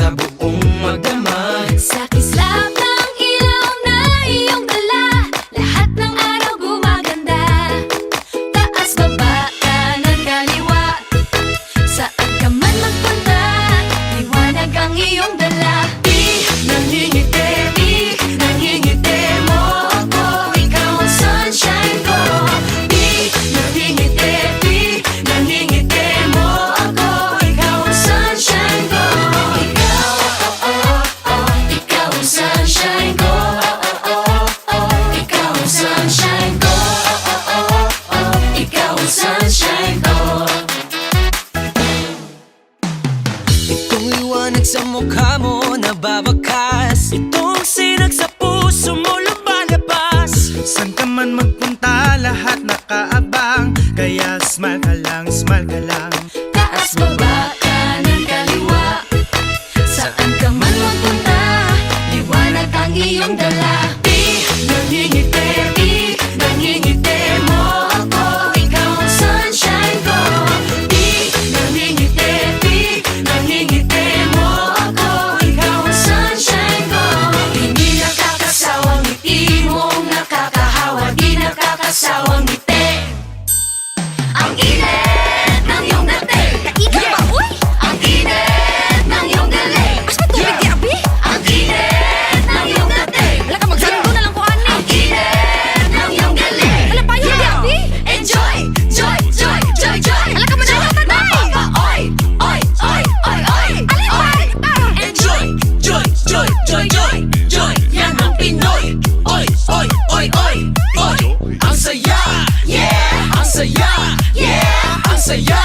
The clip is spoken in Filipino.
sa buong magdamag. Sa kislap ng ilaw na iyong dala, lahat ng araw gumaganda. Taas, baba, kanan, kaliwa, saan ka man magpunta, liwanag ang iyong dala. Di nangingiti, nangingiti mo ako, ikaw ang sunshine ko. Di nangingiti, nangingiti mo ako, ikaw ang sunshine ko. Ikaw, ikaw ang sunshine ko. Ikaw ang sunshine ko. Ikaw ang sunshine ko. Itong liwanag sa mukha mo nababakas, itong sinag sa puso mo lumalabas. San ka man magpunta, lahat nakaabang. Kaya smile ka lang, smile ka lang. Taas, baba, kanan, kaliwa, saan ka man magpunta, liwanag ang iyong dala. Di nangingiti, nangingiti mo ako, ikaw ang sunshine ko. Di nangingiti, nangingiti mo ako, ikaw ang sunshine ko. Hindi nakakasawang ngiti mong nakakahawa, di nakakasawang ngiti. Ang init ng iyong dating. Kainit ba, uy? Ang init ng iyong galing. Asa ba tubig di, abi? Ang init ng iyong dating. Wala ka magsando na lang ko, ani. Ang init ng iyong galing. Wala pa yun di, abi? Enjoy, joy, joy, joy, joy. Wala ka manalo, tanay. Oy, oy, oy, oy, oy. Alin ba? Enjoy, joy, joy, joy, joy, joy. Yan ang Pinoy. Oy, oy, oy, oy, oy. Ang saya, yeah. Ang saya, yeah. Ang saya,